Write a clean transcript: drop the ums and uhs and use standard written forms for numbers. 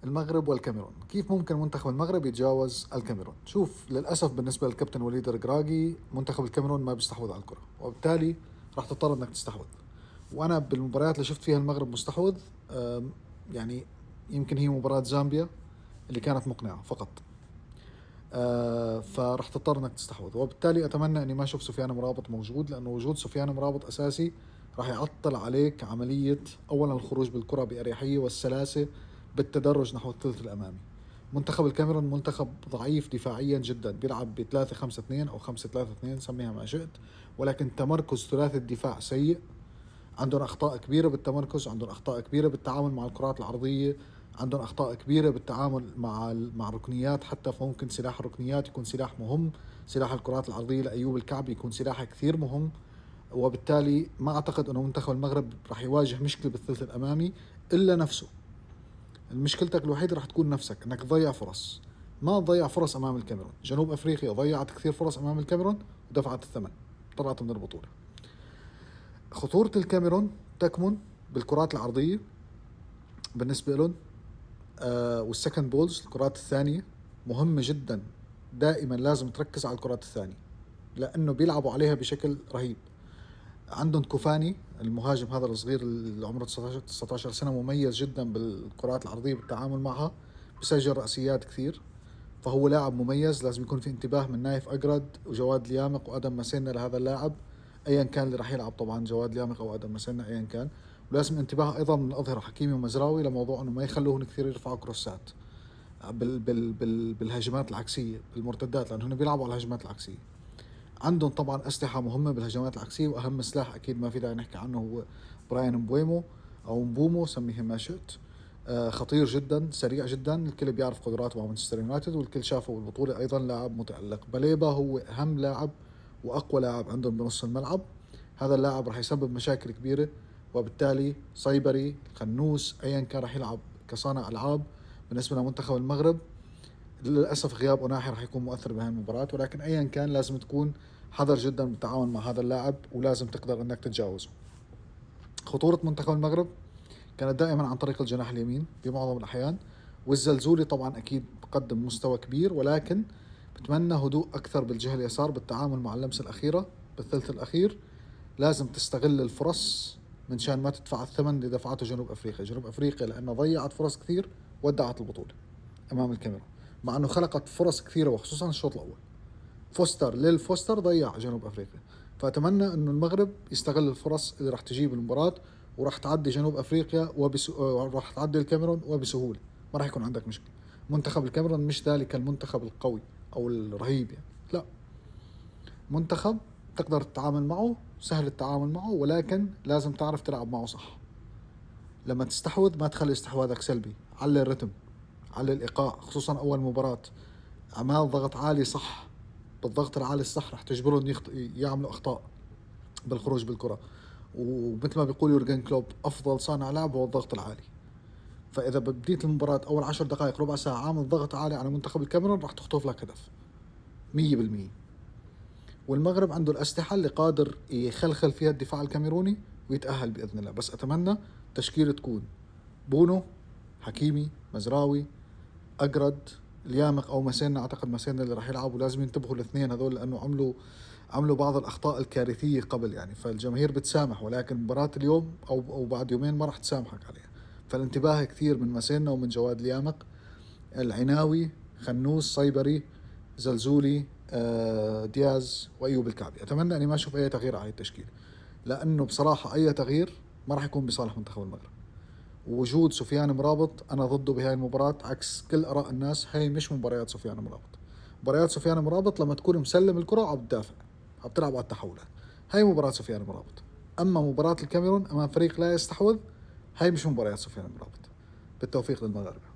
المغرب والكاميرون. كيف ممكن منتخب المغرب يتجاوز الكاميرون؟ شوف، للأسف بالنسبة للكابتن وليد الركراكي منتخب الكاميرون ما بيستحوذ على الكرة، وبالتالي راح تضطر انك تستحوذ. وانا بالمباريات اللي شفت فيها المغرب مستحوذ، يعني يمكن هي مباراة زامبيا اللي كانت مقنعة فقط. فراح تضطر انك تستحوذ، وبالتالي اتمنى اني ما اشوف سفيان مرابط موجود، لانه وجود سفيان مرابط اساسي راح يعطل عليك عملية اولا الخروج بالكرة باريحية والسلاسة بالتدرج نحو الثلث الامامي. منتخب الكاميرون منتخب ضعيف دفاعيا جدا، بيلعب ب 3-5-2 او 5-3-2، سميها ما شئت، ولكن تمركز ثلاثي الدفاع سيء. عندهم اخطاء كبيره بالتمركز، عندهم اخطاء كبيره بالتعامل مع الكرات العرضيه، عندهم اخطاء كبيره بالتعامل مع الركنيات حتى. فممكن سلاح الركنيات يكون سلاح مهم، سلاح الكرات العرضيه لايوب الكعبي يكون سلاح كثير مهم. وبالتالي ما اعتقد انه منتخب المغرب راح يواجه مشكله بالثلث الامامي الا نفسه. مشكلتك الوحيده راح تكون نفسك، انك تضيع فرص. ما تضيع فرص امام الكاميرون. جنوب افريقيا ضيعت كثير فرص امام الكاميرون ودفعت الثمن، طلعت من البطوله. خطورة الكاميرون تكمن بالكرات العرضية بالنسبة لهم، والسكند بولز، الكرات الثانية مهمة جدا. دائما لازم تركز على الكرات الثانية لأنه بيلعبوا عليها بشكل رهيب. عندهم كوفاني المهاجم هذا الصغير اللي عمره 19 سنة، مميز جدا بالكرات العرضية بالتعامل معها، بسجل رأسيات كثير. فهو لاعب مميز، لازم يكون في انتباه من نايف أقرد وجواد ليامق وأدم مسنة لهذا اللاعب، ايا كان اللي راح يلعب، طبعا جواد ليامق او ادم مسنة ايا كان. ولازم انتباه ايضا من الاظهره حكيمي ومزراوي لموضوع انه ما يخلوهم كثير يرفعوا كروسات بالهجمات العكسيه، بالمرتدات، لانه هن بيلعبوا على الهجمات العكسيه. عندهم طبعا اسلحه مهمه بالهجمات العكسيه، واهم سلاح اكيد ما في داعي نحكي عنه هو براين مبويمو او مبومو، سميه ما شئت. خطير جدا، سريع جدا، الكل بيعرف قدراته مع مانشستر يونايتد والكل شافه بالبطوله. ايضا لاعب متالق. بليبا هو اهم لاعب واقوى لاعب عندهم بنص الملعب. هذا اللاعب راح يسبب مشاكل كبيره، وبالتالي صيبري، خنوس، ايا كان راح يلعب كصانع العاب بالنسبه لمنتخب المغرب. للاسف غياب اوناحي راح يكون مؤثر بهذه المباراه، ولكن ايا كان لازم تكون حذر جدا بالتعامل مع هذا اللاعب، ولازم تقدر انك تتجاوزه. خطوره منتخب المغرب كانت دائما عن طريق الجناح اليمين بمعظم الاحيان، والزلزولي طبعا اكيد بقدم مستوى كبير، ولكن بتمنى هدوء اكثر بالجهه اليسار بالتعامل مع اللمسه الاخيره بالثلث الاخير. لازم تستغل الفرص من شان ما تدفع الثمن اللي دفعته جنوب افريقيا. جنوب افريقيا لانه ضيعت فرص كثير ودعت البطوله امام الكاميرون، مع انه خلقت فرص كثيره وخصوصا الشوط الاول. فوستر ضيع جنوب افريقيا. فاتمنى انه المغرب يستغل الفرص اللي راح تجيب المباراه، وراح تعدي جنوب افريقيا وراح تعدي الكاميرون وبسهوله، ما راح يكون عندك مشكله. منتخب الكاميرون مش ذلك المنتخب القوي او الرهيب يعني، لا، منتخب تقدر تتعامل معه، سهل التعامل معه، ولكن لازم تعرف تلعب معه صح. لما تستحوذ ما تخلي استحواذك سلبي، علي الرتم، علي الإيقاع، خصوصا أول مباراة. أعمال ضغط عالي صح، بالضغط العالي الصح رح تجبرهم يعملوا أخطاء بالخروج بالكرة. ومثل ما بيقول يورجن كلوب، أفضل صانع لعب هو الضغط العالي. فإذا بديت المباراة أول 10 دقائق ربع ساعة عامل ضغط عالي على منتخب الكاميرون رح تخطف لك هدف 100%. والمغرب عنده الأسلحة اللي قادر يخلخل فيها الدفاع الكاميروني ويتأهل بإذن الله. بس أتمنى تشكيلة تكون بونو، حكيمي، مزراوي، أقرد، ليامق أو مسينا. أعتقد مسينا اللي راح يلعب، ولازم ينتبهوا الاثنين هذول لأنه عملوا بعض الأخطاء الكارثية قبل يعني. فالجماهير بتسامح، ولكن مباراة اليوم أو بعد يومين ما راح تسامحك عليها. فالانتباه كثير من مسينا ومن جواد ليامق، العناوي، خنوس، صيبري، زلزولي، دياز وايوب الكعبي. اتمنى اني ما اشوف اي تغيير على التشكيل، لانه بصراحه اي تغيير ما راح يكون بصالح منتخب المغرب. ووجود سفيان مرابط انا ضده بهاي المباراه، عكس كل اراء الناس. هاي مش مباريات سفيان مرابط. مباريات سفيان مرابط لما تكون مسلم الكره وعم تدافع، عم تلعب على التحولات، هاي مباراه سفيان مرابط. اما مباراه الكاميرون امام فريق لا يستحوذ، هاي مش مباريات سفيان مرابط. بالتوفيق للمغاربه.